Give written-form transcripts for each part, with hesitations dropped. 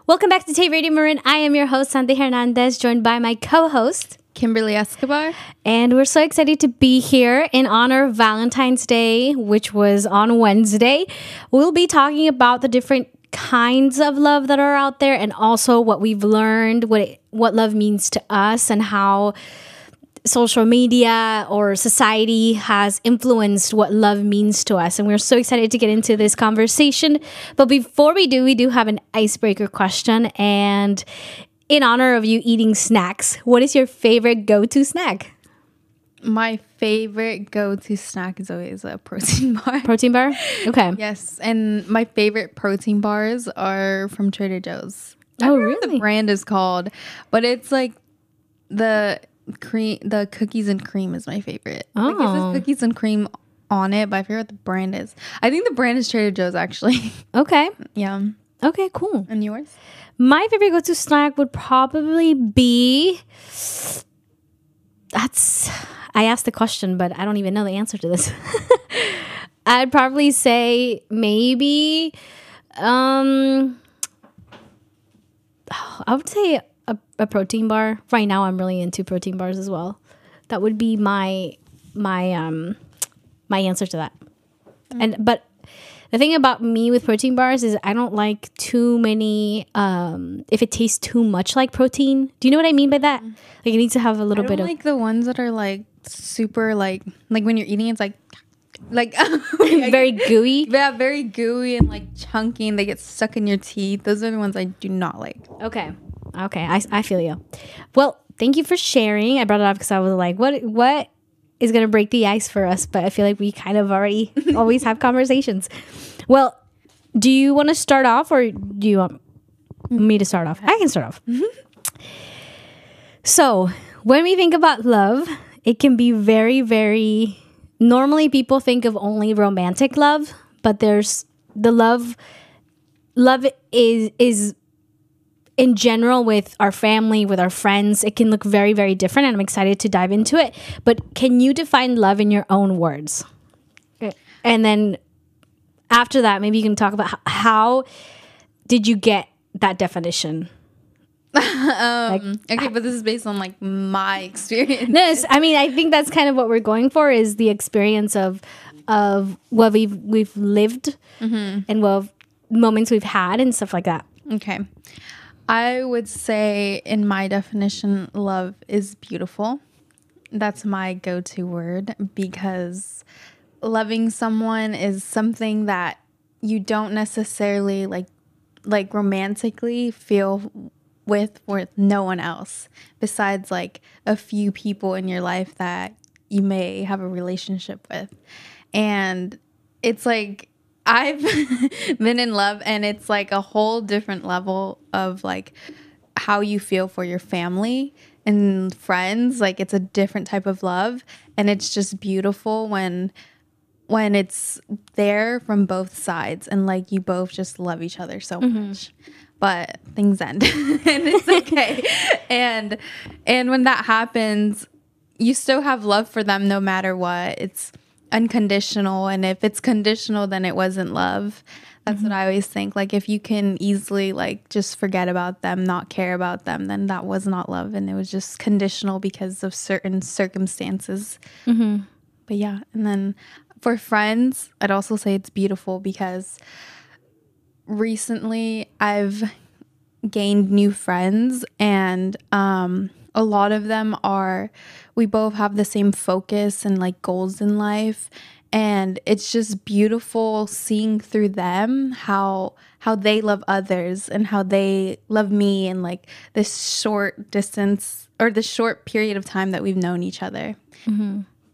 Welcome back to Tate Radio Marin. I am your host, Sandy Hernandez, joined by my co-host, Kimberly Escobar. And we're so excited to be here in honor of Valentine's Day, which was on Wednesday. We'll be talking about the different kinds of love that are out there and also what we've learned, what love means to us and how social media or society has influenced what love means to us. And we're so excited to get into this conversation. But before we do have an icebreaker question. And in honor of you eating snacks, what is your favorite go-to snack? My favorite go-to snack is always a protein bar. Protein bar? Okay. Yes. And my favorite protein bars are from Trader Joe's. Oh, I don't know really? what the brand is called, but it's like the cookies and cream is my favorite. Like, it says cookies and cream on it, but I forget what the brand is. I think the brand is Trader Joe's, actually. Okay. Yeah. Okay, cool. And yours? My favorite go-to snack would probably be... I asked the question, but I don't even know the answer to this. I'd probably say maybe... I would say a protein bar. Right now, I'm really into protein bars as well. That would be my answer to that. But the thing about me with protein bars is I don't like too many. If it tastes too much like protein, do you know what I mean by that? Like it needs to have a little bit of like the ones that are like super like when you're eating, it's like very gooey. Yeah, very gooey and like chunky, and they get stuck in your teeth. Those are the ones I do not like. Okay, I feel you. Well, thank you for sharing. I brought it up because I was like, what is gonna break the ice for us? But I feel like we kind of already always have conversations. Well, do you want to start off, or do you want me to start off? I can start off. So, when we think about love, it can be very, very... Normally, people think of only romantic love, but there's the love. Love is in general with our family, with our friends. It can look very, very different, and I'm excited to dive into it. But can you define love in your own words? And then after that, maybe you can talk about how did you get that definition? Okay, but this is based on like my experience. No, I mean, I think that's kind of what we're going for, is the experience of what we've lived and what moments we've had and stuff like that. Okay, I would say in my definition, love is beautiful. That's my go-to word, because loving someone is something that you don't necessarily like romantically feel with no one else besides like a few people in your life that you may have a relationship with. And it's like I've been in love, and it's like a whole different level of like how you feel for your family and friends. Like it's a different type of love, and it's just beautiful when it's there from both sides and like you both just love each other so much. But things end and it's okay. and when that happens, you still have love for them no matter what. It's unconditional, and if it's conditional, then it wasn't love. That's what I always think. Like if you can easily like just forget about them, not care about them, then that was not love, and it was just conditional because of certain circumstances. But yeah, and then for friends, I'd also say it's beautiful because recently I've gained new friends, and a lot of them we both have the same focus and like goals in life, and it's just beautiful seeing through them how they love others and how they love me in like this short distance or the short period of time that we've known each other.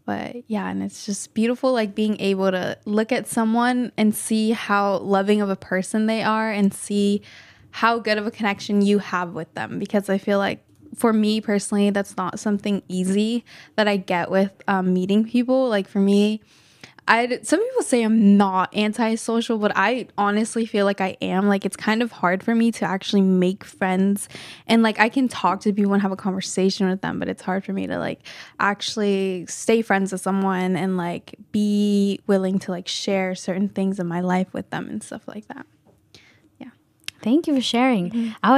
But yeah, and it's just beautiful, like being able to look at someone and see how loving of a person they are and see how good of a connection you have with them. Because I feel like for me personally, that's not something easy that I get with meeting people. Like for me, some people say I'm not antisocial, but I honestly feel like I am. Like it's kind of hard for me to actually make friends, and like I can talk to people and have a conversation with them, but it's hard for me to like actually stay friends with someone and like be willing to like share certain things in my life with them and stuff like that. Yeah. Thank you for sharing. I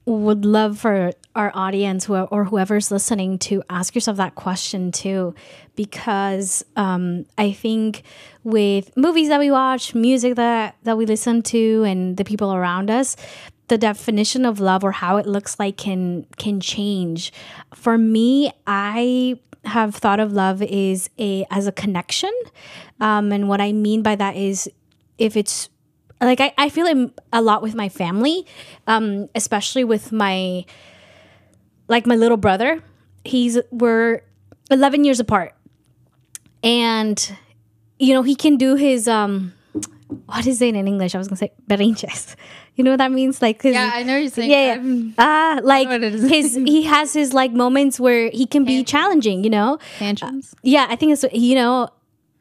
would love for our audience or whoever's listening to ask yourself that question too, because I think with movies that we watch, music that we listen to, and the people around us, the definition of love or how it looks like can change. For me, I have thought of love as a connection, and what I mean by that is if it's like I feel it a lot with my family, especially with my little brother. We're 11 years apart, and he can do his what is it in English? I was gonna say berrinches. You know what that means? Like yeah, I know what you're saying. Yeah. Like he has his like moments where he can be challenging. Tantrums. Yeah, I think it's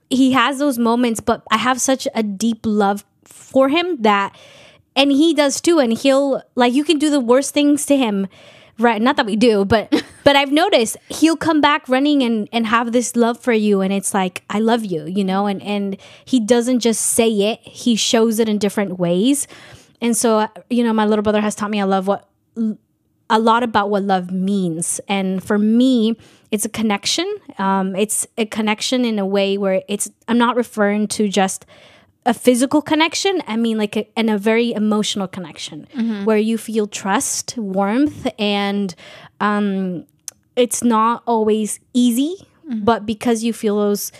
he has those moments, but I have such a deep love for him and he does too, and he'll you can do the worst things to him, right? Not that we do, but I've noticed he'll come back running and have this love for you, and it's like, I love you, and he doesn't just say it, he shows it in different ways. And so my little brother has taught me a lot about what love means. And for me, it's a connection. It's a connection in a way where I'm not referring to just a physical connection. I mean a very emotional connection where you feel trust, warmth, and it's not always easy, but because you feel those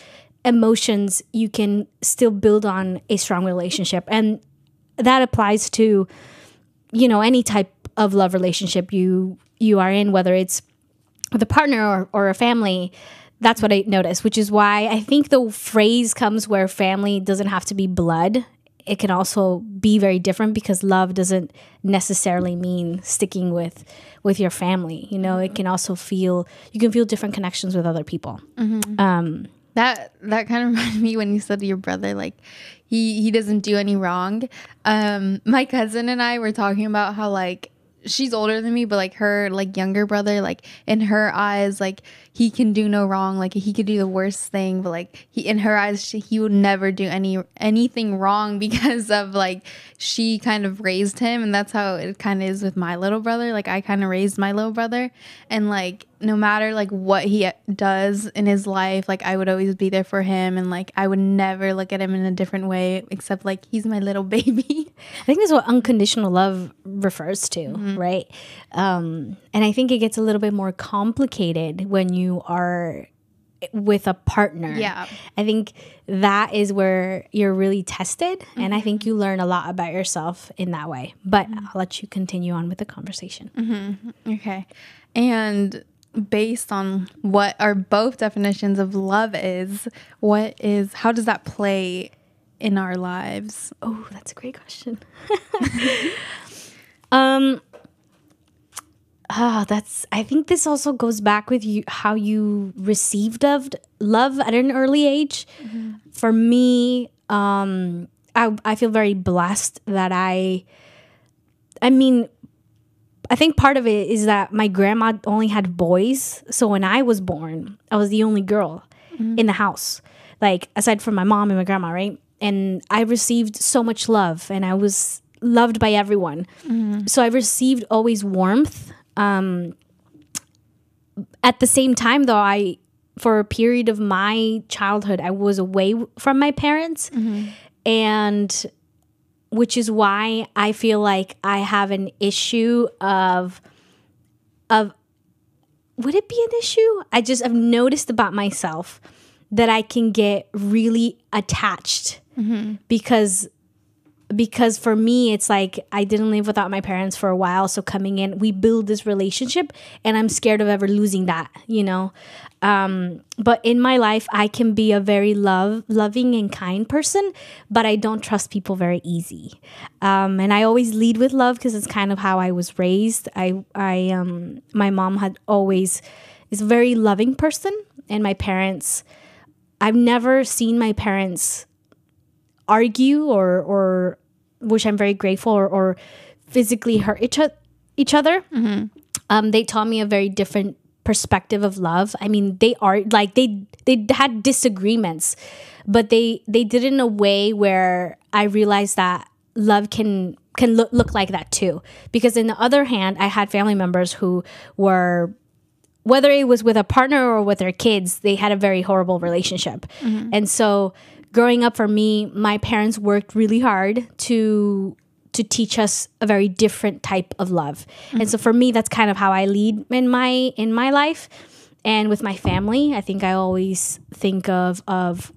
emotions, you can still build on a strong relationship. And that applies to, any type of love relationship you are in, whether it's with a partner or a family. That's what I noticed, which is why I think the phrase comes where family doesn't have to be blood. It can also be very different, because love doesn't necessarily mean sticking with your family. It can also you can feel different connections with other people. That kind of reminded me when you said to your brother, like he doesn't do any wrong. My cousin and I were talking about how she's older than me, but her younger brother, in her eyes, he can do no wrong. He could do the worst thing, but in her eyes, he would never do anything wrong, because of she kind of raised him. And that's how it kind of is with my little brother. I kind of raised my little brother, and no matter what he does in his life, I would always be there for him, and I would never look at him in a different way, except he's my little baby. I think that's what unconditional love refers to, right? And I think it gets a little bit more complicated when you are with a partner. Yeah. I think that is where you're really tested, and I think you learn a lot about yourself in that way. But I'll let you continue on with the conversation. Okay. And based on what are both definitions of love how does that play in our lives? Oh, that's a great question. I think this also goes back with how you received of love at an early age. For me, I feel very blessed that I think part of it is that my grandma only had boys. So when I was born, I was the only girl in the house, aside from my mom and my grandma, right? And I received so much love, and I was loved by everyone. So I received always warmth. At the same time, though, for a period of my childhood, I was away from my parents, and which is why I feel like I have an issue of would it be an issue? I've noticed about myself that I can get really attached because for me, it's I didn't live without my parents for a while. So coming in, we build this relationship, and I'm scared of ever losing that, But in my life, I can be a very loving and kind person, but I don't trust people very easy. And I always lead with love, because it's kind of how I was raised. My mom is a very loving person, and my parents, I've never seen my parents argue or which I'm very grateful, or physically hurt each other. They taught me a very different perspective of love. I mean, they had disagreements, but they did it in a way where I realized that love can can look like that too. Because in the other hand, I had family members who were, whether it was with a partner or with their kids, they had a very horrible relationship. And so growing up for me, my parents worked really hard to teach us a very different type of love. And so for me, that's kind of how I lead in my life. And with my family, I think I always think of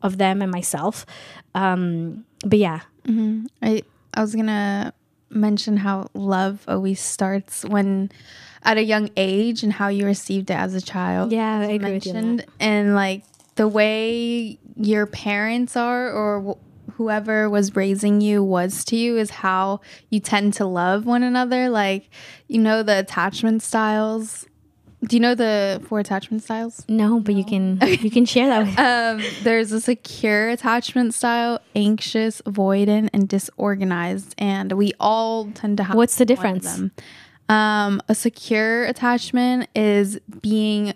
them and myself. But yeah. I was gonna mention how love always starts when at a young age and how you received it as a child. Yeah, I agree with you on that. And like the way your parents are or whoever was raising you was to you is how you tend to love one another. Like, the attachment styles. Do you know the 4 attachment styles? No, but you can share that with There's a secure attachment style, anxious, avoidant, and disorganized, and we all tend to have. What's the one of difference? them. A secure attachment is being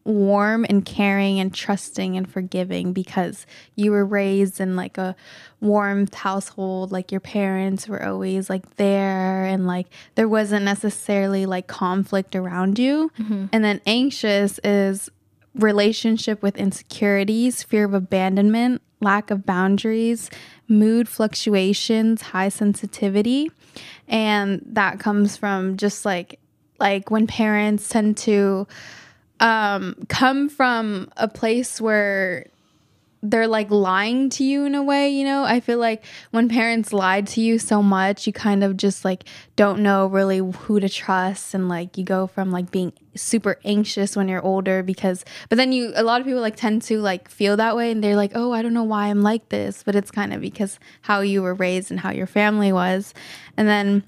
warm and caring and trusting and forgiving because you were raised in like a warmth household, like your parents were always like there and like there wasn't necessarily like conflict around you. And then anxious is relationship with insecurities, fear of abandonment, lack of boundaries, mood fluctuations, high sensitivity. And that comes from just like when parents tend to come from a place where they're like lying to you in a way, I feel like when parents lied to you so much, you kind of just like don't know really who to trust. And like you go from like being super anxious when you're older but then a lot of people like tend to like feel that way and they're like, oh, I don't know why I'm like this, but it's kind of because how you were raised and how your family was. And then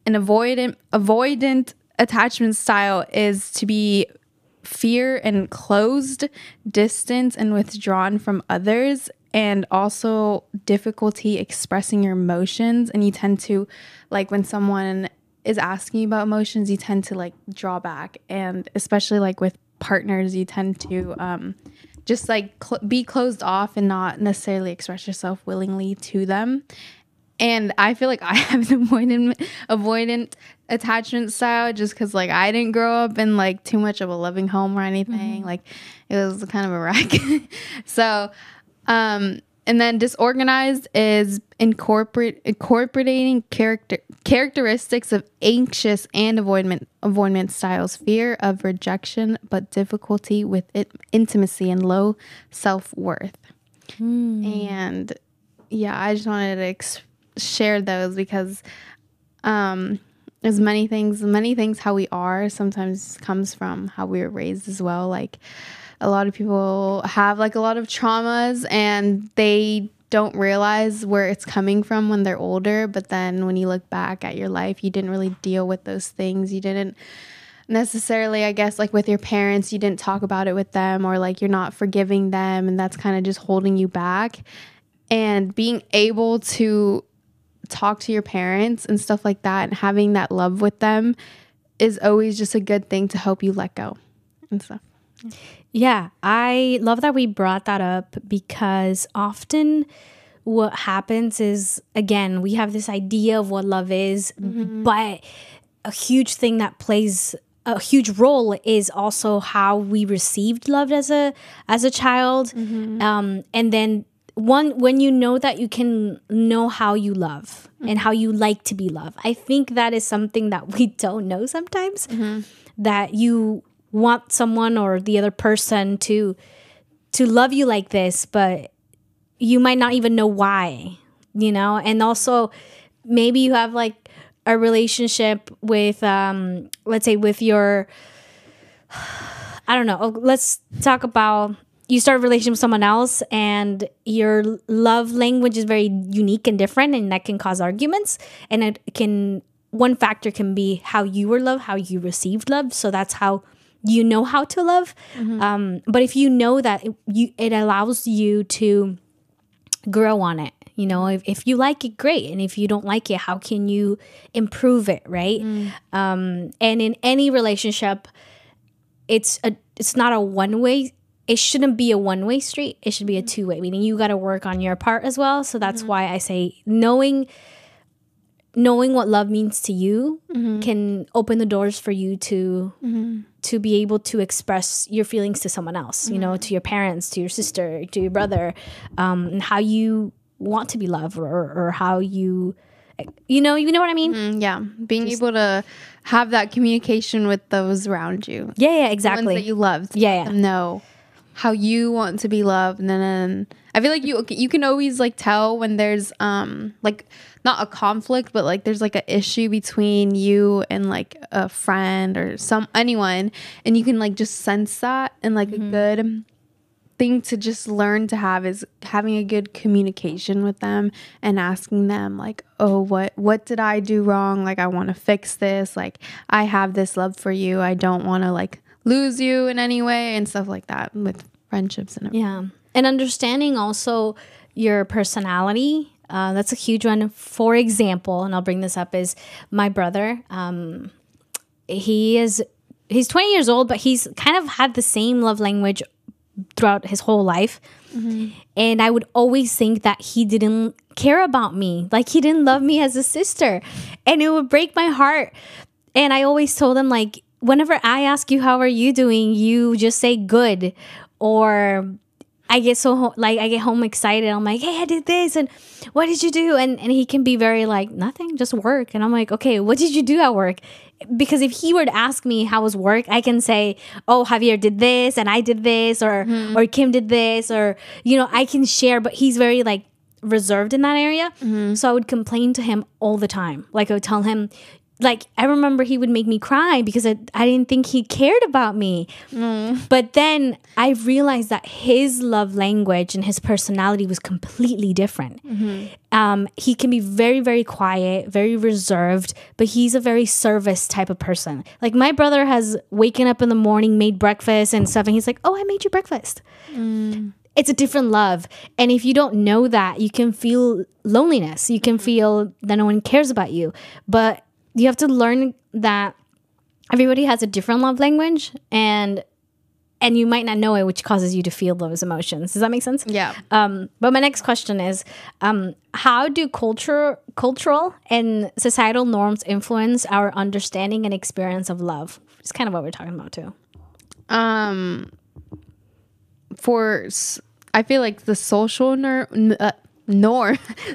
an avoidant attachment style is to be fear and closed, distance and withdrawn from others, and also difficulty expressing your emotions. And you tend to, like when someone is asking you about emotions, you tend to like draw back. And especially like with partners, you tend to just like be closed off and not necessarily express yourself willingly to them. And I feel like I have an avoidant attachment style just because like I didn't grow up in like too much of a loving home or anything. Like it was kind of a wreck. So, and then disorganized is incorporating characteristics of anxious and avoidant styles, fear of rejection, but difficulty with intimacy and low self-worth. And yeah, I just wanted to share those because there's many things how we are sometimes comes from how we were raised as well. Like a lot of people have like a lot of traumas and they don't realize where it's coming from when they're older, but then when you look back at your life, you didn't really deal with those things. You didn't necessarily, I guess, like with your parents, you didn't talk about it with them, or like you're not forgiving them, and that's kind of just holding you back. And being able to talk to your parents and stuff like that and having that love with them is always just a good thing to help you let go and stuff. Yeah, I love that we brought that up because often what happens is, again, we have this idea of what love is, but a huge thing that plays a huge role is also how we received love as a child. And then when you know that you can know how you love and how you like to be loved. I think that is something that we don't know sometimes, that you want someone or the other person to love you like this, but you might not even know why, and also maybe you have like a relationship with, let's say with your, I don't know, let's talk about, you start a relationship with someone else and your love language is very unique and different, and that can cause arguments. And one factor can be how you were loved, how you received love. So that's how you know how to love. But if you know that, it allows you to grow on it. If you like it, great. And if you don't like it, how can you improve it, right? And in any relationship, it's not a one-way. It shouldn't be a one-way street. It should be a two-way, meaning you got to work on your part as well. So that's why I say knowing knowing what love means to you can open the doors for you to be able to express your feelings to someone else, you know, to your parents, to your sister, to your brother, and how you want to be loved, or how you know what I mean? Yeah. Being able to have that communication with those around you. Yeah, The exactly. ones that you love. Yeah. Let them know how you want to be loved. And then I feel like you can always like tell when there's like not a conflict, but like there's like an issue between you and like a friend or anyone, and you can like just sense that. And like a good thing to just learn to have is having a good communication with them and asking them like, oh, what did I do wrong? Like, I want to fix this. Like, I have this love for you. I don't want to like lose you in any way, and stuff like that with friendships and everything. Yeah. And understanding also your personality. That's a huge one. For example, and I'll bring this up, is my brother. He's 20 years old, but he's kind of had the same love language throughout his whole life. And I would always think that he didn't care about me. Like, he didn't love me as a sister. And it would break my heart. And I always told him, like, whenever I ask you, how are you doing? You just say good. Or I get I get home excited. I'm like, hey, I did this. And what did you do? And he can be very like, nothing, just work. And I'm like, okay, what did you do at work? Because if he were to ask me how was work, I can say, oh, Javier did this and I did this, or Kim did this, or, you know, I can share. But he's very like reserved in that area. So I would complain to him all the time. Like, I would tell him, like, I remember he would make me cry because I didn't think he cared about me. But then I realized that his love language and his personality was completely different. He can be very, very quiet, very reserved, but he's a very service type of person. Like, my brother has waken up in the morning, made breakfast and stuff, and he's like, oh, I made you breakfast. It's a different love. And if you don't know that, you can feel loneliness. You can feel that no one cares about you. But you have to learn that everybody has a different love language, and you might not know it, which causes you to feel those emotions. Does that make sense? Yeah. But my next question is, how do cultural and societal norms influence our understanding and experience of love? It's kind of what we're talking about too. I feel like the social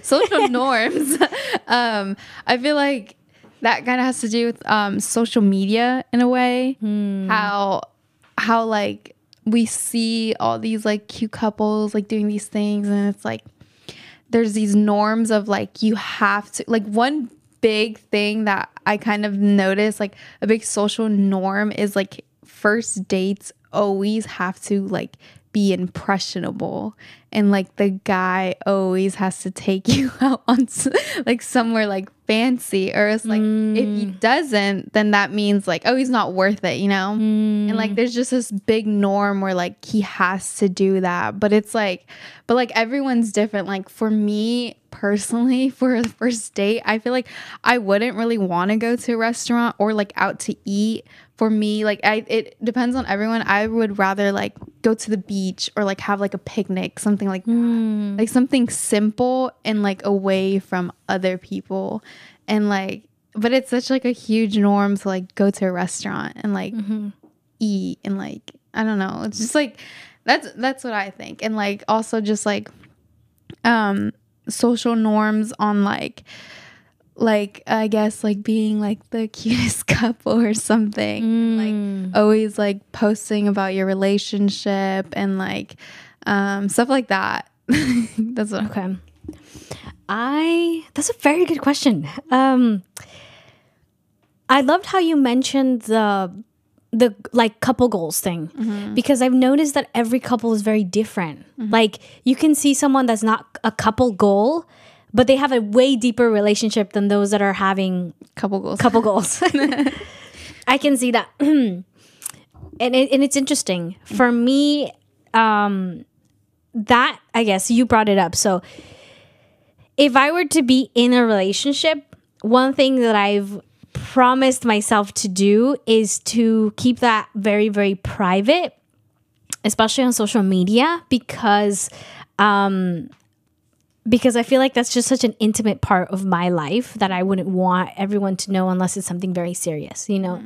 social norms. I feel like that kind of has to do with social media in a way. How like we see all these like cute couples like doing these things, and it's like there's these norms of like you have to, like, one big thing that I kind of noticed, like a big social norm, is like first dates always have to like be impressionable, and like the guy always has to take you out on like somewhere like fancy, or else like if he doesn't, then that means like, oh, he's not worth it, you know. And like there's just this big norm where like he has to do that, but it's like, but like everyone's different. Like for me personally, for the first date, I feel like I wouldn't really want to go to a restaurant or like out to eat. For me, like it depends on everyone. I would rather like go to the beach or like have like a picnic, something like that. Like something simple and like away from other people. And like, but it's such like a huge norm to like go to a restaurant and like eat, and like, I don't know. It's just like, that's what I think. And like also just like social norms on like I guess like being like the cutest couple or something, like always like posting about your relationship and like stuff like that. That's what Okay. That's a very good question. I loved how you mentioned the like couple goals thing, because I've noticed that every couple is very different. Like you can see someone that's not a couple goal, but they have a way deeper relationship than those that are having couple goals. I can see that. and it's interesting. For me, that, I guess you brought it up. So if I were to be in a relationship, one thing that I've promised myself to do is to keep that very, very private, especially on social media, because because I feel like that's just such an intimate part of my life that I wouldn't want everyone to know unless it's something very serious, you know.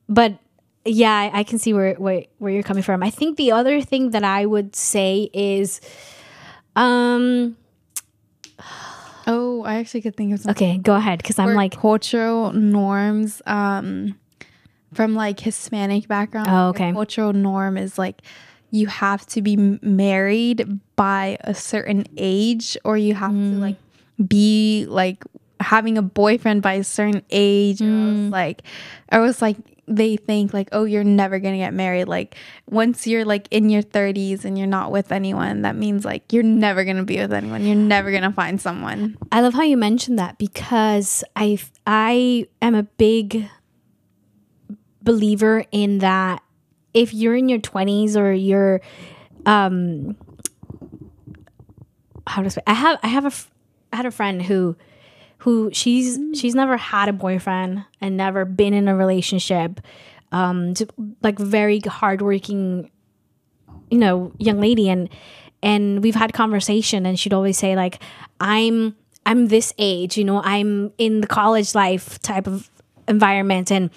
But yeah, I can see where you're coming from. I think the other thing that I would say is, Oh, I actually could think of something. okay, go ahead, because I'm like, cultural norms from like Hispanic background. Oh, okay. A cultural norm is like you have to be married by a certain age, or you have to like be like having a boyfriend by a certain age. I was like they think like, oh, you're never gonna get married. Like once you're like in your 30s and you're not with anyone, that means like you're never gonna be with anyone. You're never gonna find someone. I love how you mentioned that, because I am a big believer in that. If you're in your 20s or you're how to say, I had a friend who she's never had a boyfriend and never been in a relationship, like very hardworking, you know, young lady, and we've had conversation, and she'd always say like, I'm this age, you know, I'm in the college life type of environment, and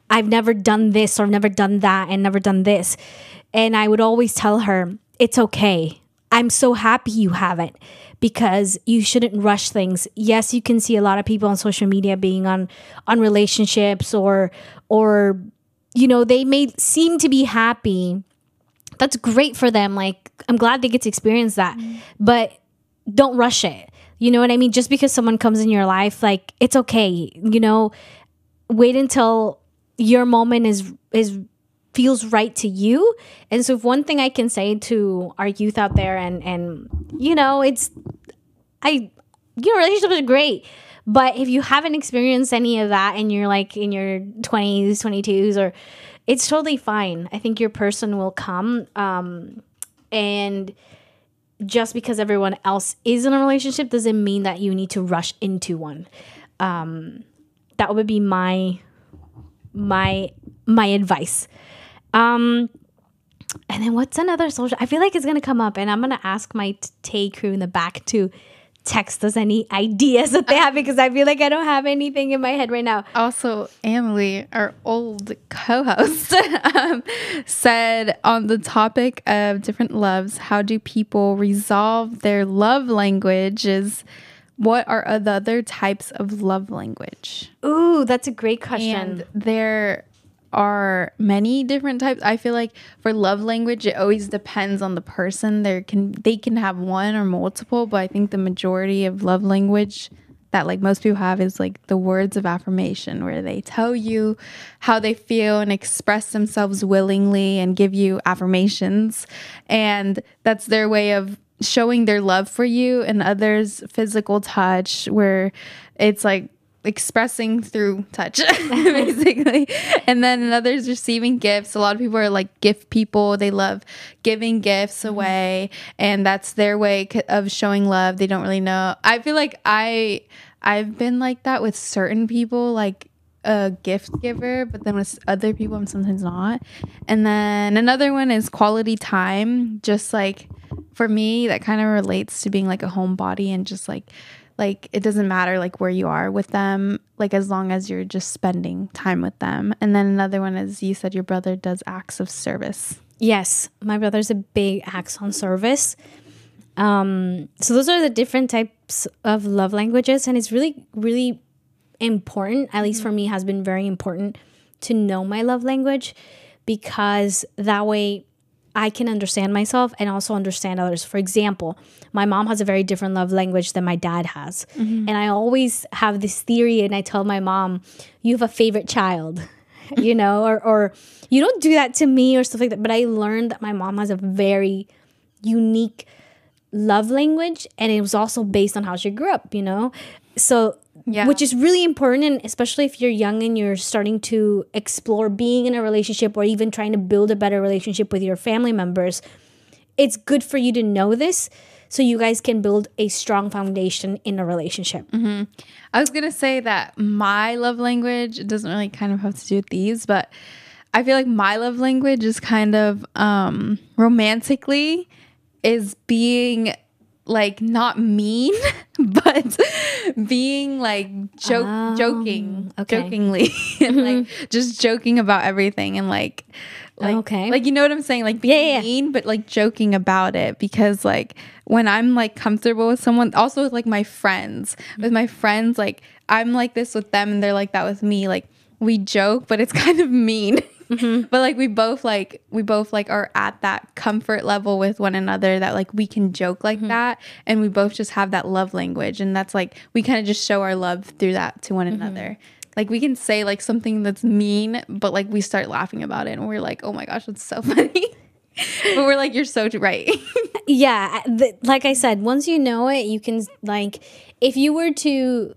I've never done this or never done that and never done this. And I would always tell her, it's okay. I'm so happy you haven't, because you shouldn't rush things. Yes, you can see a lot of people on social media being on relationships or you know, they may seem to be happy. That's great for them. Like, I'm glad they get to experience that. But don't rush it. You know what I mean? Just because someone comes in your life, like, it's okay. You know, wait until your moment is feels right to you. And so if one thing I can say to our youth out there, and you know, relationships are great, but if you haven't experienced any of that and you're like in your 20s, 22s, or it's totally fine. I think your person will come. And just because everyone else is in a relationship doesn't mean that you need to rush into one. That would be my advice. And then what's another social? I feel like it's gonna come up, and I'm gonna ask my Tay crew in the back to text us any ideas that they have, because I feel like I don't have anything in my head right now. Also, Emily, our old co-host, said on the topic of different loves, how do people resolve their love languages? What are the other types of love language? Ooh, that's a great question. And there are many different types. I feel like for love language, it always depends on the person. They can have one or multiple, but I think the majority of love language that like most people have is like the words of affirmation, where they tell you how they feel and express themselves willingly and give you affirmations. And that's their way of showing their love for you. And others, physical touch, where it's like expressing through touch basically. And then another's receiving gifts. A lot of people are like gift people. They love giving gifts away, and that's their way of showing love. They don't really know. I feel like I've been like that with certain people, like a gift giver, but then with other people I'm sometimes not. And then another one is quality time. Just like for me, that kind of relates to being like a homebody, and just like it doesn't matter like where you are with them, like as long as you're just spending time with them. And then another one is, you said your brother does acts of service. Yes, my brother's a big acts on service. So those are the different types of love languages, and it's really, really important, at least for me, has been very important to know my love language, because that way I can understand myself and also understand others. For example, my mom has a very different love language than my dad has. And I always have this theory, and I tell my mom, you have a favorite child, you know, or you don't do that to me or stuff like that. But I learned that my mom has a very unique love language, and it was also based on how she grew up, you know? So, yeah, which is really important, and especially if you're young and you're starting to explore being in a relationship, or even trying to build a better relationship with your family members. It's good for you to know this, so you guys can build a strong foundation in a relationship. I was gonna say that my love language, it doesn't really kind of have to do with these, but I feel like my love language is kind of romantically is being like not mean, but being like joking, okay. jokingly, and like just joking about everything, and like okay, like you know what I'm saying, like being Yeah. mean, but like joking about it, because like when I'm like comfortable with someone, also with like my friends, like I'm like this with them, and they're like that with me. Like we joke, but it's kind of mean. But like we both like are at that comfort level with one another that like we can joke like that, and we both just have that love language, and that's like we kind of just show our love through that to one another. Like we can say like something that's mean, but like we start laughing about it, and we're like, oh my gosh, that's so funny. But we're like, you're so right. Yeah, like I said, once you know it, you can like, if you were to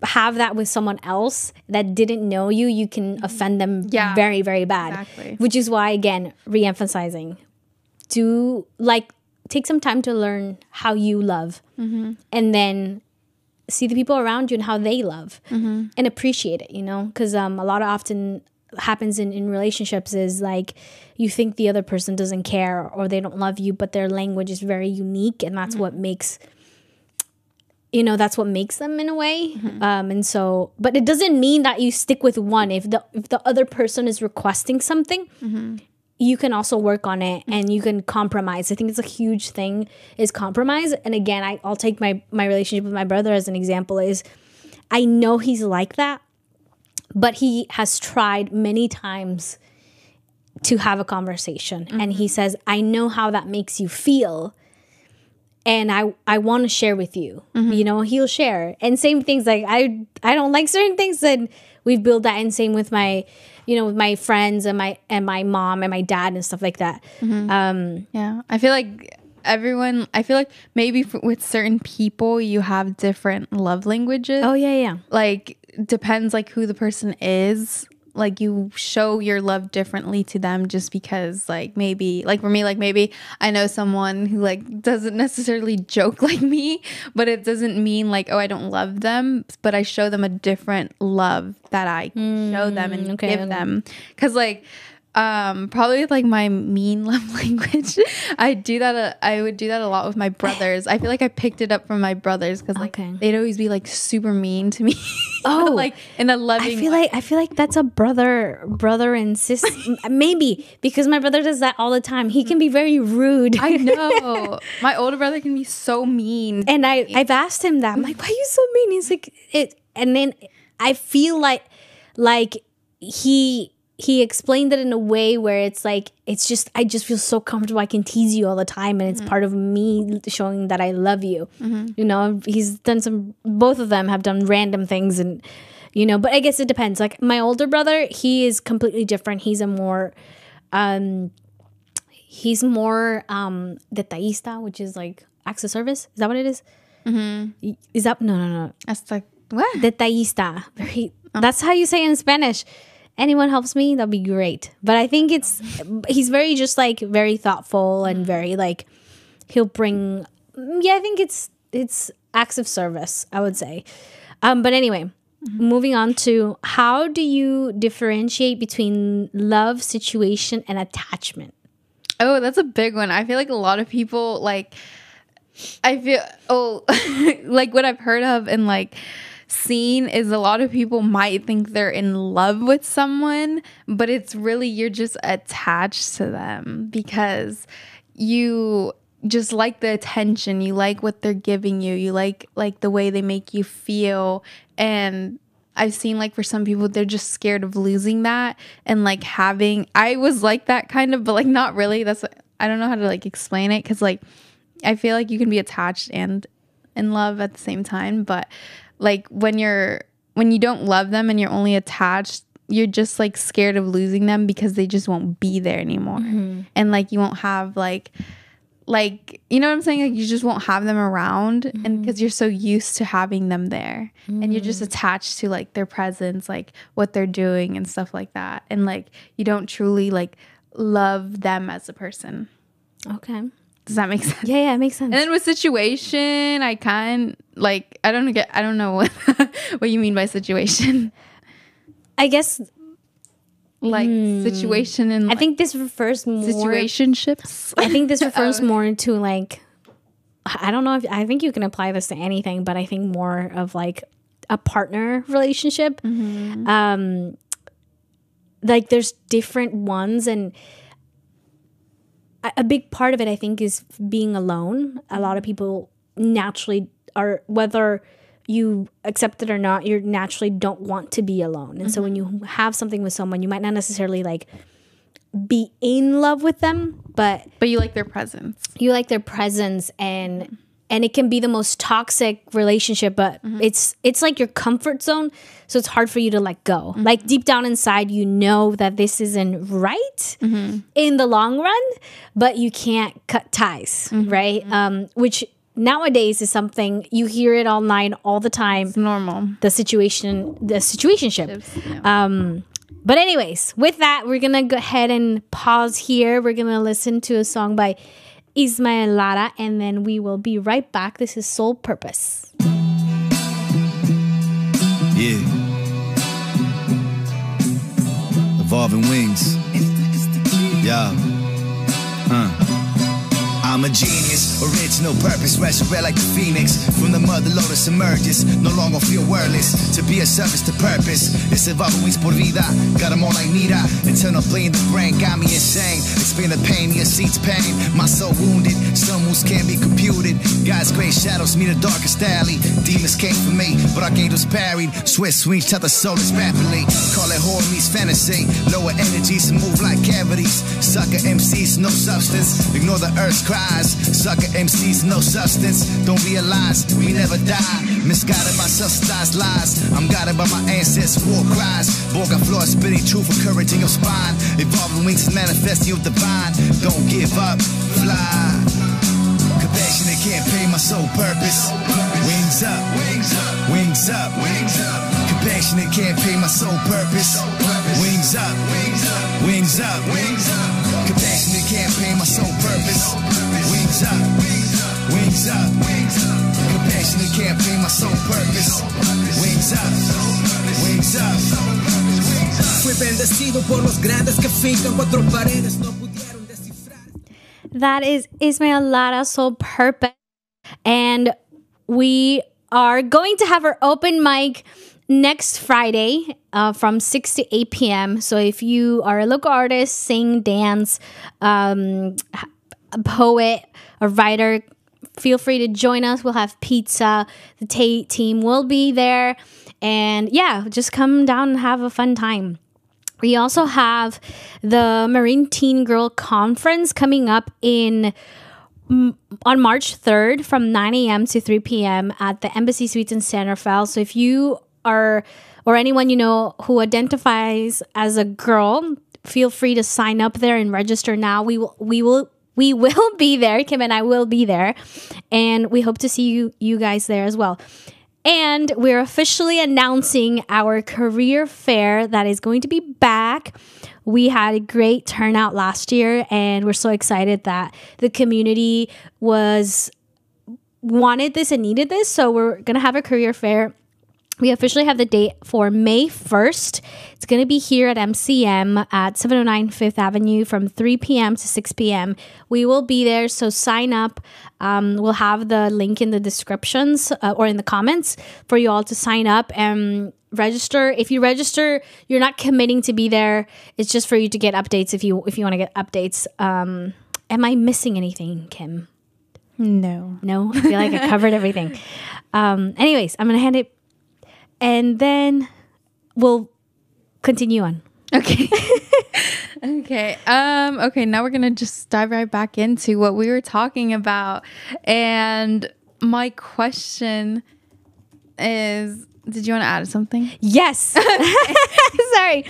have that with someone else that didn't know you, you can offend them very, very bad. Exactly. Which is why, again, re-emphasizing, take some time to learn how you love, and then see the people around you and how they love, and appreciate it, because a lot of often happens in relationships is like you think the other person doesn't care or they don't love you, but their language is very unique, and that's what makes them in a way. And so, but it doesn't mean that you stick with one. If the other person is requesting something, you can also work on it, and you can compromise. I think it's a huge thing, is compromise. And again, I'll take my relationship with my brother as an example. Is I know he's like that, but he has tried many times to have a conversation. And he says, I know how that makes you feel, and I want to share with you. He'll share. And same things, like I don't like certain things, and we've built that. And same with my with my friends and my mom and my dad and stuff like that. Yeah, I feel like maybe with certain people you have different love languages. Oh yeah. Like depends like who the person is. Like you show your love differently to them, just because like maybe like for me, like maybe I know someone who like doesn't necessarily joke like me, but it doesn't mean like, oh, I don't love them, but I show them a different love that I show them and give them. Because like probably with like my mean love language, I would do that a lot with my brothers. I feel like I picked it up from my brothers, because like they'd always be like super mean to me. Oh, like in a loving I feel like that's a brother and sis. Maybe because my brother does that all the time. He can be very rude. I know. My older brother can be so mean. And I've asked him that. I'm like, why are you so mean? He's like, it. And then I feel like he explained it in a way where it's like, it's just, I just feel so comfortable. I can tease you all the time, and it's part of me showing that I love you. He's done both of them have done random things, and but I guess it depends. Like my older brother, he is completely different. He's a more detallista, which is like acts of service. Is that what it is? Is that no? That's like what? Detallista. That's how you say it in Spanish. Anyone helps me, that'd be great. But I think he's very just like very thoughtful, and very like he'll bring. I think it's acts of service, I would say. But anyway, moving on to, how do you differentiate between love, situation, and attachment? Oh, that's a big one. I feel like a lot of people like. Like what I've heard of and like seen is a lot of people might think they're in love with someone, but it's really you're just attached to them because you just like the attention, you like what they're giving you, you like the way they make you feel. And I've seen like for some people they're just scared of losing that, and like I was like that kind of, but like not really. I don't know how to like explain it, because like I feel like you can be attached and in love at the same time, but like when you don't love them and you're only attached, you're just like scared of losing them because they just won't be there anymore. And like you won't have like you know what I'm saying, like you just won't have them around, and because you're so used to having them there, and you're just attached to like their presence, like what they're doing and stuff like that, and like you don't truly like love them as a person. Okay. Does that make sense? Yeah, it makes sense. And then with situation, I don't know what you mean by situation. I guess like situation and I think this refers more situationships. I think this refers more to like I don't know if I think you can apply this to anything, but I think more of like a partner relationship. Like there's different ones, and a big part of it I think is being alone. A lot of people naturally are, whether you accept it or not, you naturally don't want to be alone. And so when you have something with someone, you might not necessarily like be in love with them, but you like their presence. You like their presence, and it can be the most toxic relationship, but it's like your comfort zone, so it's hard for you to let go. Like deep down inside, you know that this isn't right in the long run, but you can't cut ties, right? Which nowadays is something you hear it online all the time. It's normal. The situationship. Yeah. But anyways, with that, we're gonna go ahead and pause here. We're gonna listen to a song by Ismael Lara, and then we will be right back. This is Soul Purpose. Yeah. Evolving Wings. Yeah. I'm a genius, original purpose, resurrect like the phoenix. From the mother lotus emerges, no longer feel wordless. To be a service to purpose, it's evolving wings por vida. Got them all like Nita, internal play in the brain, got me insane. Explain the pain, your seats pain, my soul wounded. Some moves can't be computed. God's great shadows meet the darkest alley. Demons came for me, but archangels parried. Swift swings till the soul is rapidly. Call it horror meets fantasy. Lower energies move like cavities. Sucker MCs, no substance. Ignore the earth's cry. Sucker MCs, no substance. Don't realize we never die. Misguided by subsidized lies. I'm guided by my ancestors' war cries. Borga floor spitting truth, encouraging your spine. Evolving wings manifesting your divine. Don't give up, fly. Compassionate can't pay my soul purpose. Wings up, wings up, wings up, wings up. Compassionate can't pay my soul purpose. Wings up, wings up, wings up, wings up. Compassionate can't pay my soul purpose. Wings up, wings up, wings up. Compassionate can't pay my soul purpose. Wings up, wings up. Fui bendecido por los grandes que fincan cuatro paredes no pudieron descifrar. That is Ismael Lara, Soul Purpose, and we are going to have our open mic next Friday from 6 to 8 p.m. So if you are a local artist, sing, dance, a poet, a writer, feel free to join us. We'll have pizza. The Tate team will be there. And yeah, just come down and have a fun time. We also have the Marine Teen Girl Conference coming up on March 3rd from 9 a.m. to 3 p.m. at the Embassy Suites in Santa Fe. So if you are, or anyone you know who identifies as a girl, feel free to sign up there and register now. We will be there. Kim and I will be there, and we hope to see you guys there as well. And we're officially announcing our career fair that is going to be back. We had a great turnout last year, and we're so excited that the community wanted this and needed this. So we're going to have a career fair. We officially have the date for May 1st. It's going to be here at MCM at 709 5th Avenue from 3 p.m. to 6 p.m. We will be there, so sign up. We'll have the link in the descriptions or in the comments for you all to sign up and register. If you register, you're not committing to be there. It's just for you to get updates if you want to get updates. Am I missing anything, Kim? No. I feel like I covered everything. Anyways, I'm going to hand it, and then we'll continue on. Okay. Okay. Okay. Now we're going to just dive right back into what we were talking about. And my question is, did you want to add something? Yes. Sorry.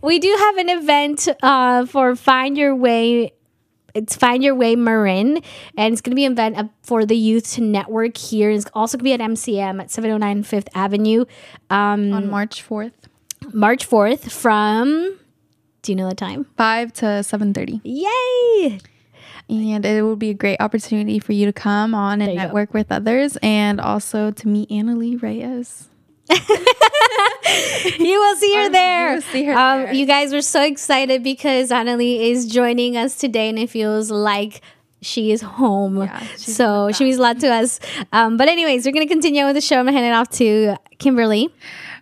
We do have an event for Find Your Way. It's Find Your Way Marin, and it's going to be an event for the youth to network here. It's also going to be at MCM at 709 5th Avenue. On March 4th. March 4th from, do you know the time? 5 to 7:30. Yay! And it will be a great opportunity for you to come on and network with others, and also to meet Annalie Reyes. You will see her there. You will see her there. You guys were so excited because Annalie is joining us today, and it feels like she is home. Yeah, she's so she means a lot to us. But anyways, we're going to continue with the show. I'm going to hand it off to Kimberly.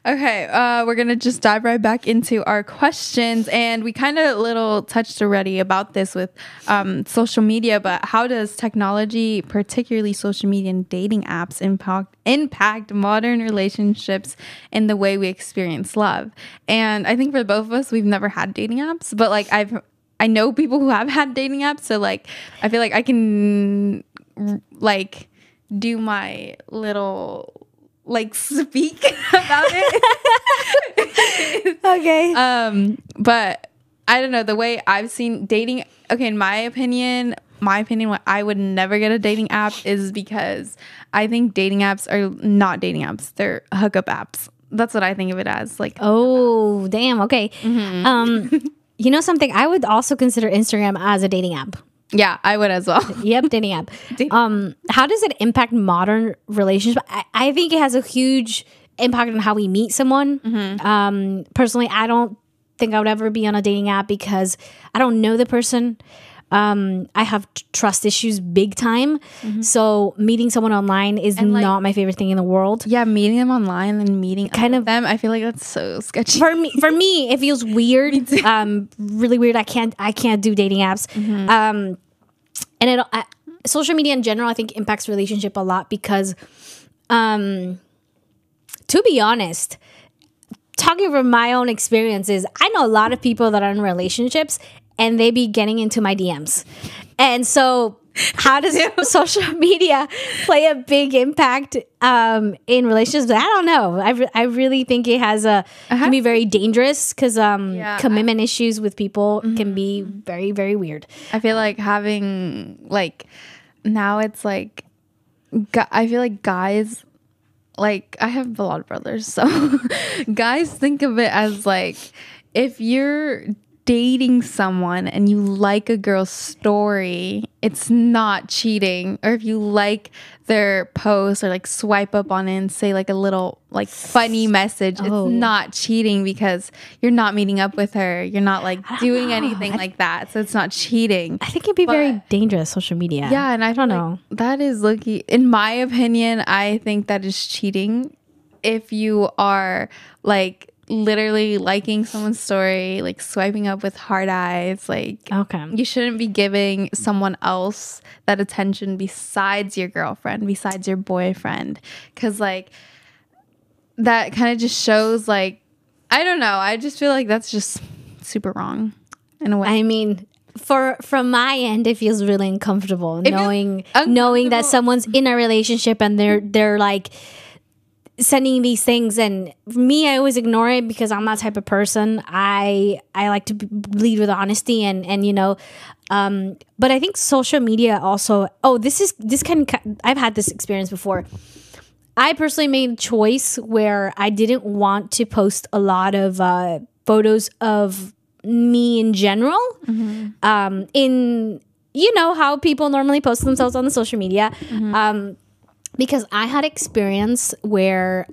Okay, we're gonna just dive right back into our questions, and we kind of little touched already about this with social media. But how does technology, particularly social media and dating apps, impact modern relationships and the way we experience love? And I think for both of us, we've never had dating apps, but like I know people who have had dating apps, so like I feel like I can like do my little like speak about it. Okay. But I don't know, the way I've seen dating, okay, in my opinion, what I would never get a dating app is because I think dating apps are not dating apps, they're hookup apps. That's what I think of it as. Like, oh, damn. Okay. You know something? I would also consider Instagram as a dating app. yeah, I would as well. Yep, dating app. How does it impact modern relationships? I think it has a huge impact on how we meet someone. Personally, I don't think I would ever be on a dating app because I don't know the person. I have trust issues big time. So meeting someone online is not my favorite thing in the world. Yeah, meeting them online and meeting kind of them, I feel like that's so sketchy. For me, it feels weird. Really weird. I can't do dating apps. And social media in general, I think impacts relationship a lot because, to be honest, talking from my own experiences, I know a lot of people that are in relationships and they be getting into my DMs. And so how does social media play a big impact in relationships? I don't know. I really think it has can be very dangerous because commitment issues with people can be very, very weird. I feel like having like now it's like I feel like guys, like I have a lot of brothers, so guys think of it as like if you're dating someone and you like a girl's story, it's not cheating. Or if you like their post or like swipe up on it and say like a little like funny message, it's not cheating because you're not meeting up with her. You're not like doing anything like that. So it's not cheating. I think it'd be very dangerous, social media. Yeah, and I don't know. That is in my opinion, I think that is cheating if you are like literally liking someone's story, like swiping up with hard eyes, like you shouldn't be giving someone else that attention besides your girlfriend, besides your boyfriend, because like that kind of just shows like I don't know, I just feel like that's just super wrong in a way. I mean, from my end, it feels really uncomfortable knowing that someone's in a relationship and they're like sending these things, and for me, I always ignore it because I'm that type of person. I like to lead with honesty and you know, but I think social media also. I've had this experience before. I personally made a choice where I didn't want to post a lot of photos of me in general. In you know how people normally post themselves on the social media. Because I had experience where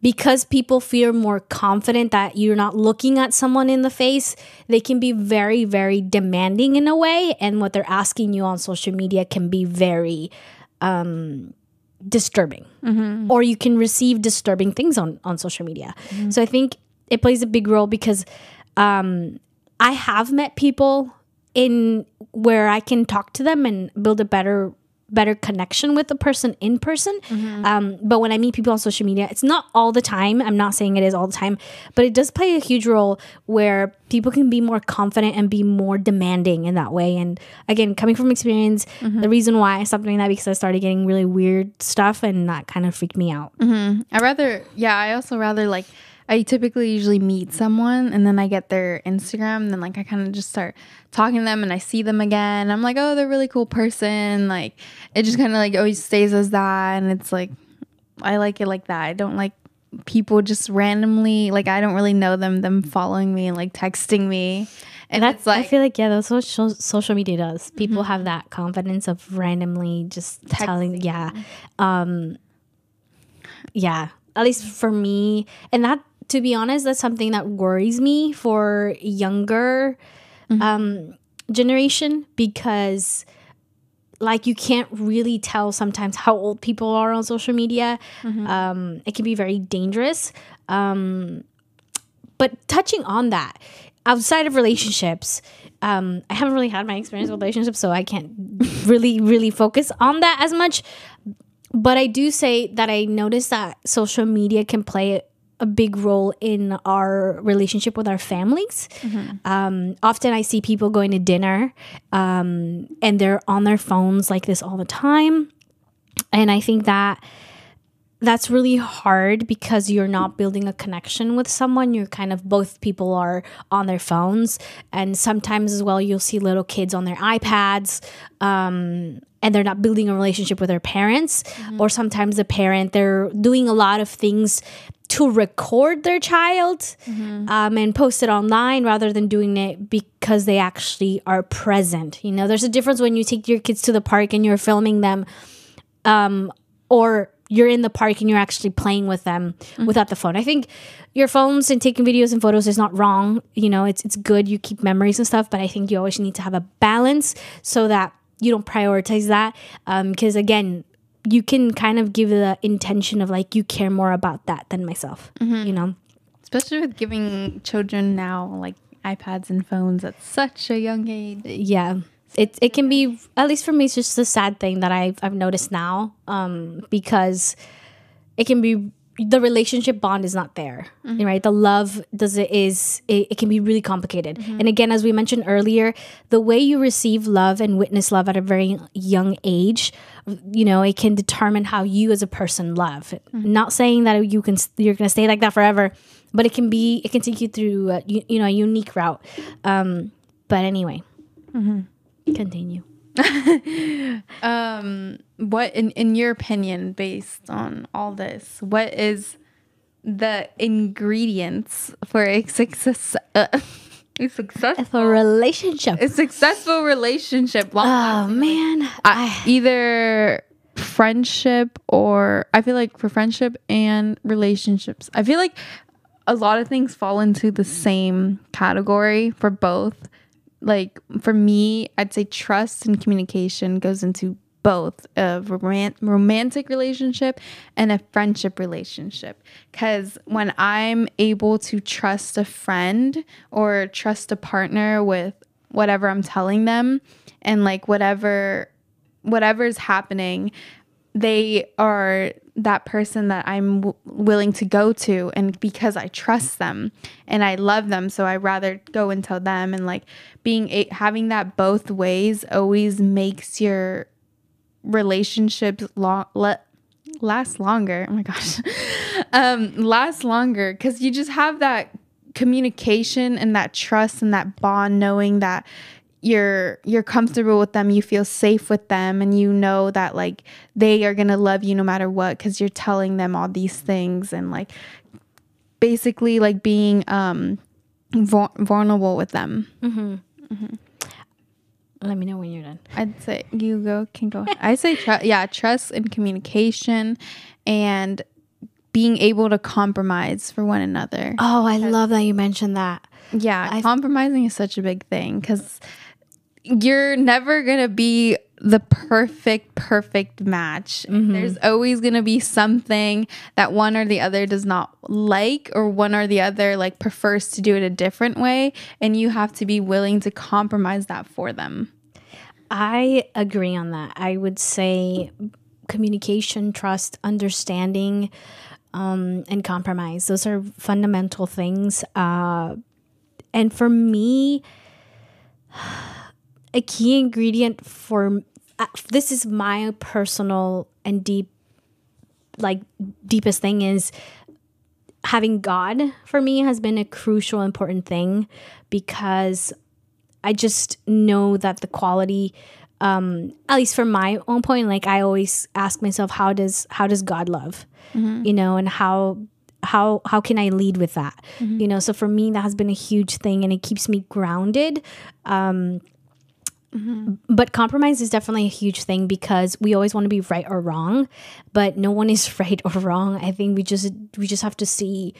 because people feel more confident that you're not looking at someone in the face, they can be very, very demanding in a way. And what they're asking you on social media can be very disturbing. Or you can receive disturbing things on social media. So I think it plays a big role because I have met people in where I can talk to them and build a better connection with the person in person. But when I meet people on social media, it's not all the time. I'm not saying it is all the time, but it does play a huge role where people can be more confident and be more demanding in that way. And again, coming from experience, the reason why I stopped doing that because I started getting really weird stuff and that kind of freaked me out. I also rather like I typically usually meet someone and then I get their Instagram and then like I kind of just start talking to them and I see them again. I'm like, oh, they're a really cool person. Like it just kind of like always stays as that. And it's like, I like it like that. I don't like people just randomly, like I don't really know them following me and like texting me. And that's like, I feel like, that's what social media does. People have that confidence of randomly just telling, at least for me. And that, to be honest, that's something that worries me for younger generation, because like you can't really tell sometimes how old people are on social media. It can be very dangerous. But touching on that, outside of relationships, I haven't really had my experience with relationships, so I can't really focus on that as much. But I do say that I notice that social media can play a big role in our relationship with our families. Often I see people going to dinner and they're on their phones like this all the time. And I think that that's really hard because you're not building a connection with someone. You're kind of, both people are on their phones. And sometimes as well, you'll see little kids on their iPads and they're not building a relationship with their parents. Or sometimes the parent, they're doing a lot of things to record their child and post it online rather than doing it because they actually are present. You know, there's a difference when you take your kids to the park and you're filming them, or you're in the park and you're actually playing with them without the phone. I think your phones and taking videos and photos is not wrong. You know, it's good. You keep memories and stuff, but I think you always need to have a balance so that you don't prioritize that. Because again, you can kind of give the intention of like, you care more about that than myself, you know? Especially with giving children now like iPads and phones at such a young age. Yeah. It can be, at least for me, it's just a sad thing that I've noticed now, because it can be, the relationship bond is not there, right? The love it can be really complicated. And again, as we mentioned earlier, the way you receive love and witness love at a very young age, you know, it can determine how you as a person love. Not saying that you're going to stay like that forever, but it can take you through a unique route. But anyway, continue. What in your opinion, based on all this, what is the ingredients for a successful relationship? Oh man, either friendship, or I feel like for friendship and relationships, I feel like a lot of things fall into the same category for both. Like for me, I'd say trust and communication goes into both a romantic relationship and a friendship relationship. Because when I'm able to trust a friend or trust a partner with whatever I'm telling them, and like whatever's happening, they are that person that I'm willing to go to, and because I trust them and I love them, so I rather go and tell them. And like having that both ways always makes your relationships last longer. Oh my gosh, last longer, because you just have that communication and that trust and that bond, knowing that you're comfortable with them, you feel safe with them, and you know that like they are gonna love you no matter what, because you're telling them all these things, and like basically like being vulnerable with them. Let me know when you're done. I'd say can go ahead. I'd say trust and communication, and being able to compromise for one another. Oh, I love that you mentioned that. Yeah, compromising is such a big thing, because you're never going to be the perfect match. There's always going to be something that one or the other does not like, or one or the other like prefers to do it a different way, and you have to be willing to compromise that for them. I agree on that. I would say communication, trust, understanding, and compromise. Those are fundamental things. And for me, a key ingredient for this is my personal and deepest thing is having God. For me, has been a crucial, important thing, because I just know that the quality, at least from my own point, like I always ask myself, how does God love, you know, and how can I lead with that, you know? So for me, that has been a huge thing, and it keeps me grounded. But compromise is definitely a huge thing, because we always want to be right or wrong, but no one is right or wrong. I think we just have to see,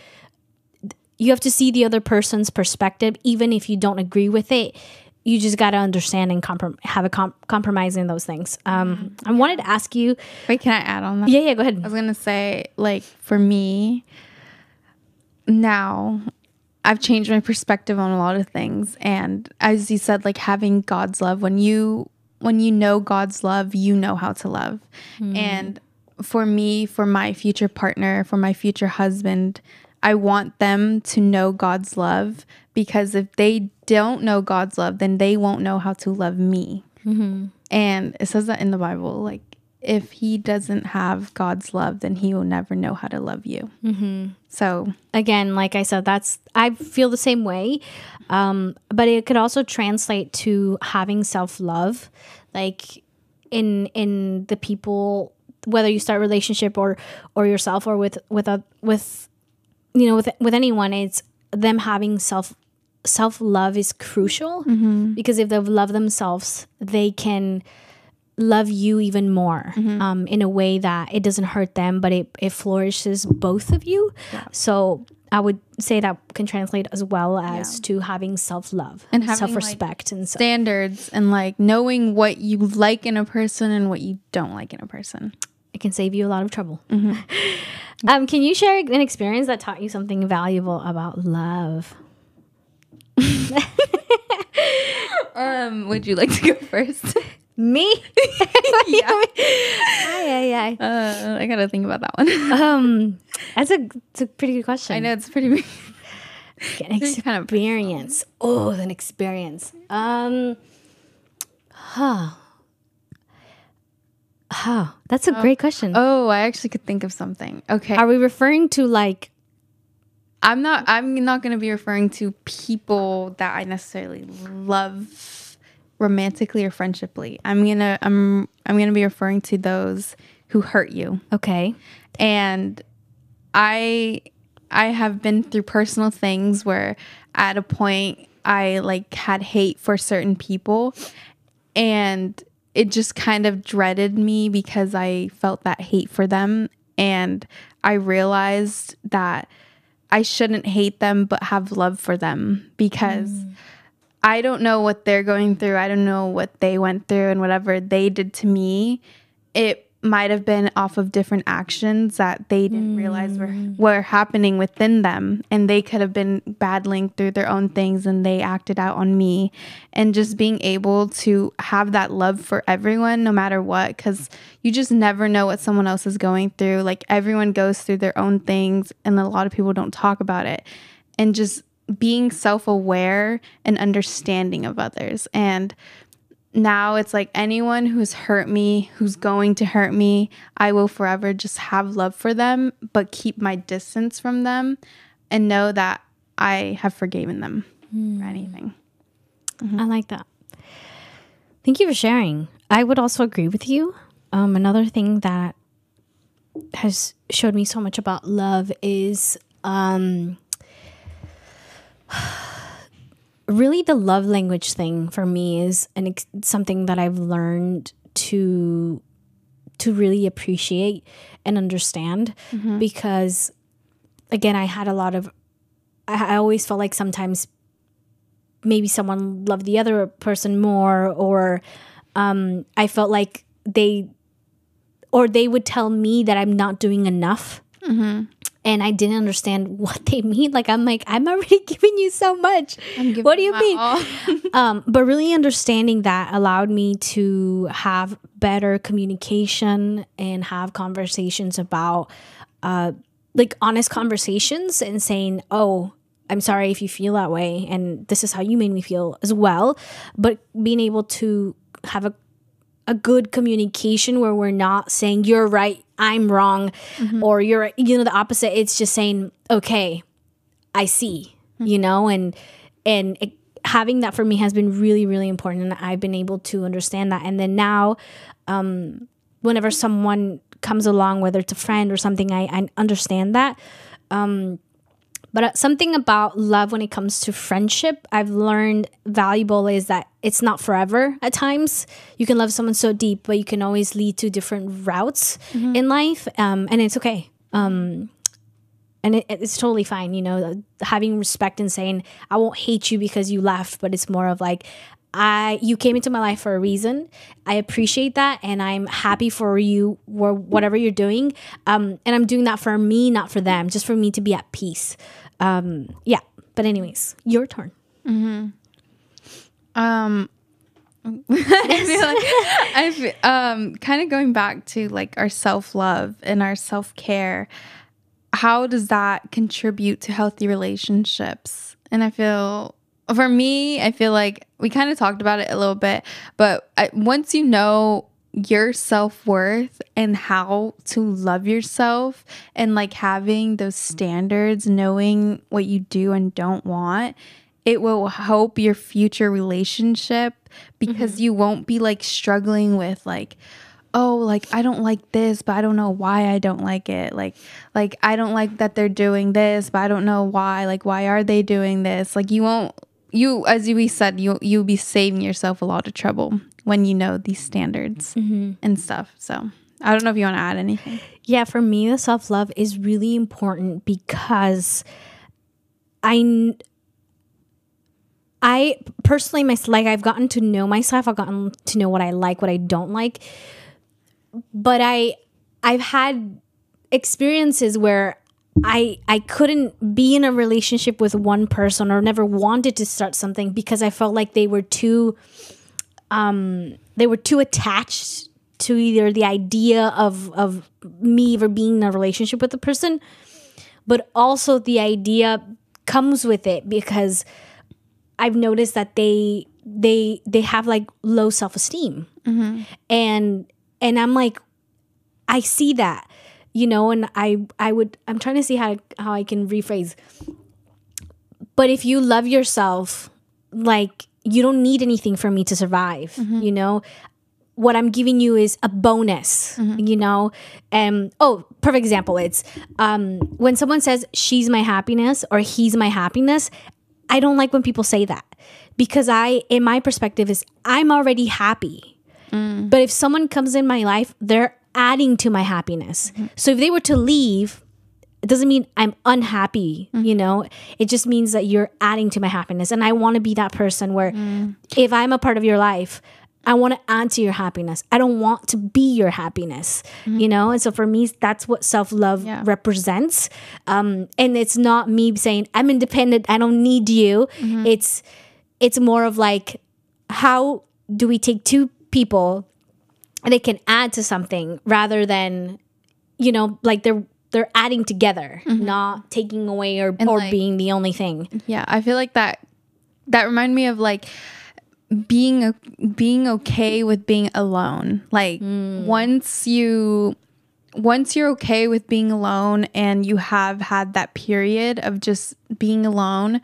you have to see the other person's perspective, even if you don't agree with it. you just got to understand and have a compromise in those things. I wanted to ask you. Wait, can I add on that? Yeah, go ahead. I was going to say, like, for me, now I've changed my perspective on a lot of things. And as you said, like, having God's love, when you know God's love, you know how to love. And for me, for my future partner, for my future husband, I want them to know God's love, because if they don't know God's love, then they won't know how to love me. And it says that in the Bible, like, if he doesn't have God's love, then he will never know how to love you. So Again, like I said, I feel the same way. But it could also translate to having self-love, like in the people, whether you start a relationship or yourself, or with anyone, it's them having self-love is crucial, because if they love themselves, they can love you even more, in a way that it doesn't hurt them, but it flourishes both of you. So I would say that can translate as well as to having self-love and having, self-respect, like, and standards, and like knowing what you like in a person and what you don't like in a person. It can save you a lot of trouble. Can you share an experience that taught you something valuable about love? Would you like to go first? Me? Yeah. Aye. I gotta think about that one. It's a pretty good question. I know it's pretty big. An experience. Oh, an experience. That's a great question. Oh, I actually could think of something. Okay. Are we referring to, like, I'm not going to be referring to people that I necessarily love romantically or friendshiply. I'm going to be referring to those who hurt you. okay. And I have been through personal things where at a point I like had hate for certain people, and it just kind of dreaded me because I felt that hate for them. And I realized that I shouldn't hate them, but have love for them, because I don't know what they're going through. I don't know what they went through, and whatever they did to me, it might have been off of different actions that they didn't realize were happening within them. And they could have been battling through their own things, and they acted out on me. And just being able to have that love for everyone, no matter what, because you just never know what someone else is going through. Like, everyone goes through their own things, and a lot of people don't talk about it. And just being self-aware and understanding of others. And now it's like, anyone who's hurt me, who's going to hurt me, I will forever just have love for them, but keep my distance from them, and know that I have forgiven them for anything. I like that. Thank you for sharing. I would also agree with you. Another thing that has showed me so much about love is really the love language thing for me is something that I've learned to really appreciate and understand, because again, I always felt like sometimes maybe someone loved the other person more, or I felt like they would tell me that I'm not doing enough. And I didn't understand what they mean. Like, I'm already giving you so much. What do you mean? But really understanding that allowed me to have better communication and have conversations about, like, honest conversations, and saying, oh, I'm sorry if you feel that way, and this is how you made me feel as well. But being able to have a good communication where we're not saying you're right, I'm wrong, or you're, the opposite. It's just saying, okay, I see, and having that for me has been really, really important. And I've been able to understand that. And then now, whenever someone comes along, whether it's a friend or something, I understand that. But something about love when it comes to friendship, I've learned valuable is that it's not forever at times. You can love someone so deep, but you can always lead to different routes in life. And it's okay. And it's totally fine, having respect and saying, I won't hate you because you left, but it's more of like, you came into my life for a reason. I appreciate that, and I'm happy for you, whatever you're doing. And I'm doing that for me, not for them, just for me to be at peace. Yeah. But anyways, your turn. I feel kind of going back to like our self-love and our self-care. How does that contribute to healthy relationships? And I feel, for me, I feel like we kind of talked about it a little bit, but once you know your self-worth and how to love yourself, and like having those standards, knowing what you do and don't want, it will help your future relationship, because you won't be like struggling with like, oh, like I don't like this, but I don't know why I don't like it. Like I don't like that they're doing this, but I don't know why. Like, why are they doing this? Like as we said, you'll be saving yourself a lot of trouble when you know these standards and stuff. So I don't know if you want to add anything. Yeah, for me, the self-love is really important because I personally, I've gotten to know myself. I've gotten to know what I like, what I don't like. But I've had experiences where I couldn't be in a relationship with one person, or never wanted to start something, because I felt like they were too attached to either the idea of me ever being in a relationship with the person, but also the idea comes with it, because I've noticed that they have like low self-esteem. And I'm like, I see that, and I'm trying to see how I can rephrase. But if you love yourself, like, you don't need anything from me to survive, what I'm giving you is a bonus, perfect example. It's when someone says she's my happiness or he's my happiness, I don't like when people say that, because in my perspective is I'm already happy. But if someone comes in my life, they're adding to my happiness. So if they were to leave, it doesn't mean I'm unhappy, it just means that you're adding to my happiness. And I want to be that person where if I'm a part of your life, I want to add to your happiness. I don't want to be your happiness, And so for me, that's what self-love represents. And it's not me saying I'm independent, I don't need you. It's more of like, how do we take two people and they can add to something, rather than, like they're adding together, not taking away or like, being the only thing. Yeah, I feel like that reminded me of like being okay with being alone. Like once you're okay with being alone, and you have had that period of just being alone,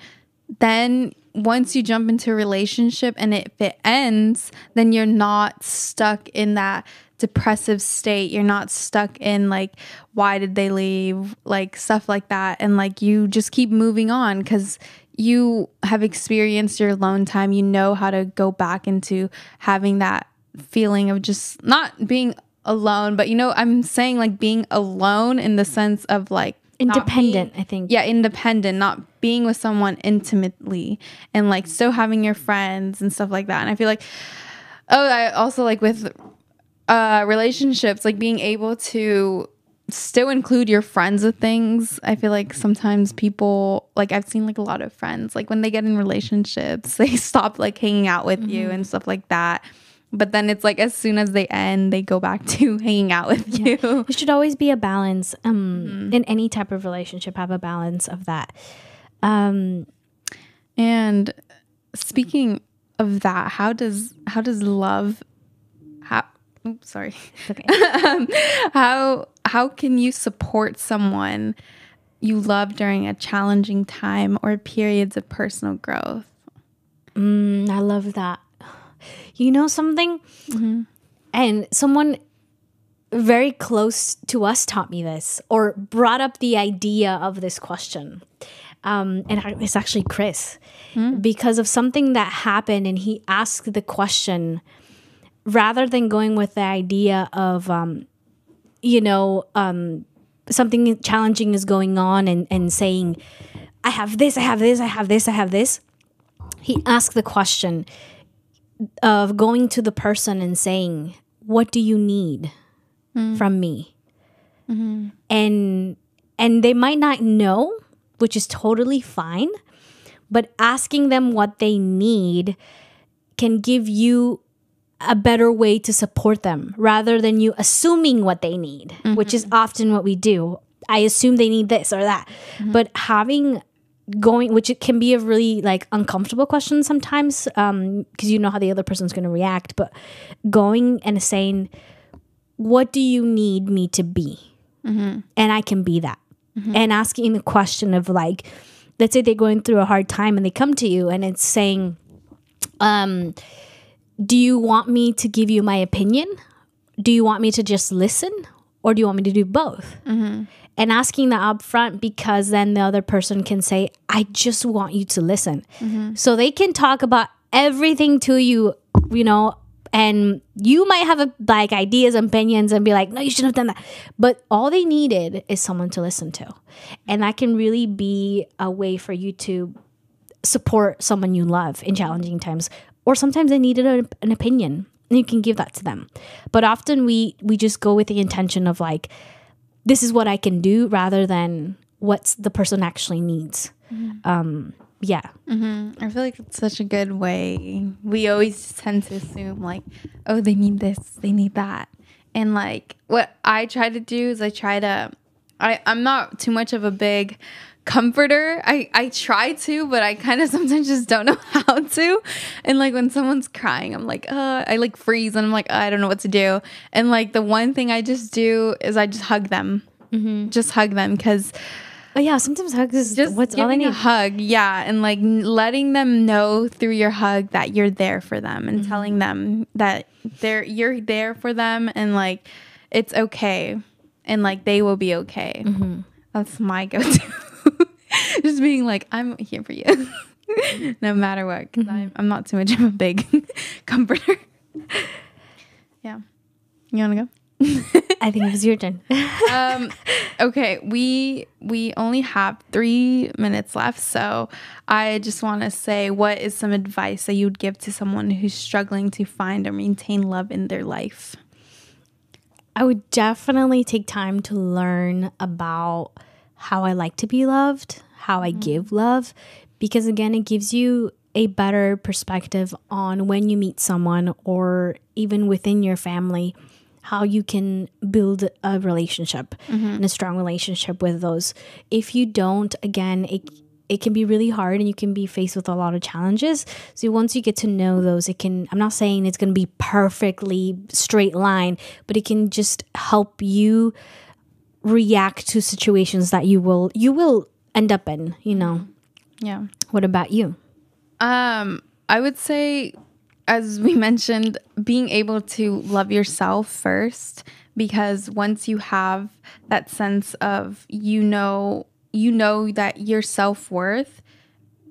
then once you jump into a relationship and if it ends, then you're not stuck in that depressive state. You're not stuck in like, why did they leave? Like stuff like that. And like, you just keep moving on because you have experienced your alone time. You know how to go back into having that feeling of just not being alone, but I'm saying like being alone in the sense of like independent, I think. Yeah, independent, not being with someone intimately, and like still having your friends and stuff like that. And I feel like, I also like with relationships, like being able to still include your friends with things. I feel like sometimes people, like I've seen like a lot of friends, like when they get in relationships, they stop like hanging out with you and stuff like that. But then it's like as soon as they end, they go back to hanging out with you. There should always be a balance. In any type of relationship, have a balance of that. And speaking of that, how does love? Oops, sorry. Okay. How can you support someone you love during a challenging time or periods of personal growth? I love that. You know something? And someone very close to us taught me this, or brought up the idea of this question. And it's actually Chris. Because of something that happened, and he asked the question, rather than going with the idea of, something challenging is going on and saying, I have this, I have this, I have this, I have this. He asked the question, of going to the person and saying, what do you need from me? And they might not know, which is totally fine, but asking them what they need can give you a better way to support them rather than you assuming what they need, which is often what we do. I assume they need this or that. But which it can be a really like uncomfortable question sometimes, because you know how the other person's going to react, but going and saying, what do you need me to be? And I can be that. And asking the question of like, let's say they're going through a hard time and they come to you and it's saying, do you want me to give you my opinion? Do you want me to just listen? Or do you want me to do both? And asking that up front, because then the other person can say, I just want you to listen. So they can talk about everything to you, you know, and you might have like ideas and opinions and be like, no, you shouldn't have done that. But all they needed is someone to listen to. And that can really be a way for you to support someone you love in challenging times. Or sometimes they needed an opinion and you can give that to them. But often we just go with the intention of like, this is what I can do rather than what the person actually needs. Yeah. I feel like it's such a good way. We always tend to assume like, oh, they need this, they need that. And like what I try to do is I'm not too much of a big comforter. I try to, but I kind of sometimes just don't know how to. And like when someone's crying, I'm like, I like freeze and I'm like, I don't know what to do. And like the one thing I just do is I just hug them. Just hug them, because yeah, sometimes hugs is just what's all they need. A hug, yeah, and like letting them know through your hug that you're there for them and telling them that you're there for them and like it's okay and like they will be okay. That's my go-to. Just being like, I'm here for you no matter what, because I'm not too much of a big comforter. Yeah, you want to go? I think it was your turn. Okay, we only have 3 minutes left, so I just want to say, what is some advice that you would give to someone who's struggling to find or maintain love in their life? I would definitely take time to learn about how I like to be loved, how I give love, because again, it gives you a better perspective on when you meet someone or even within your family, how you can build a relationship and a strong relationship with those. If you don't, again, it can be really hard and you can be faced with a lot of challenges. So once you get to know those, I'm not saying it's going to be perfectly straight line, but it can just help you react to situations that you will end up in, you know. Yeah. What about you? I would say, as we mentioned, being able to love yourself first, because once you have that sense of, you know that your self-worth,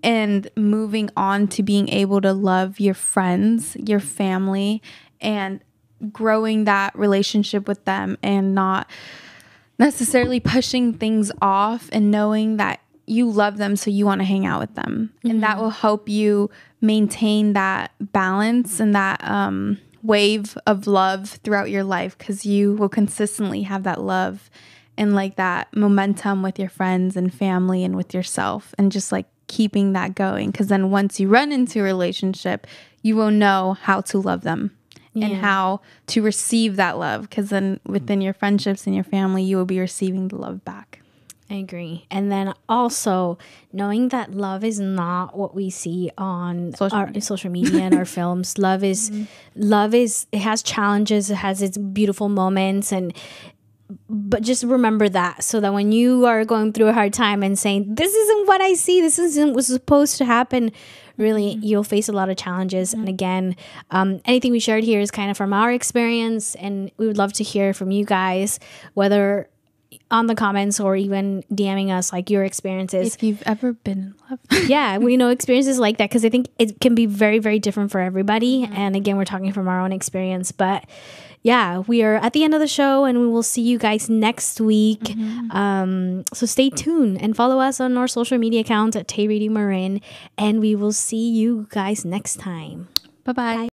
and moving on to being able to love your friends, your family, and growing that relationship with them and not necessarily pushing things off, and knowing that you love them, so you want to hang out with them. And that will help you maintain that balance and that wave of love throughout your life, because you will consistently have that love and like that momentum with your friends and family and with yourself, and just like keeping that going. Because then once you run into a relationship, you will know how to love them and how to receive that love, because then within your friendships and your family, you will be receiving the love back. I agree. And then also knowing that love is not what we see on social media and our films. Love is, it has challenges, it has its beautiful moments, but just remember that, so that when you are going through a hard time and saying, this isn't what I see, this isn't what's supposed to happen, really, you'll face a lot of challenges. And again, anything we shared here is kind of from our experience, and we would love to hear from you guys, whether on the comments or even DMing us like your experiences. If you've ever been in love. Yeah, we know experiences like that, because I think it can be very, very different for everybody. And again, we're talking from our own experience. But yeah, we are at the end of the show, and we will see you guys next week. So stay tuned and follow us on our social media accounts at Tay Reading Marin, and we will see you guys next time. Bye-bye. Bye.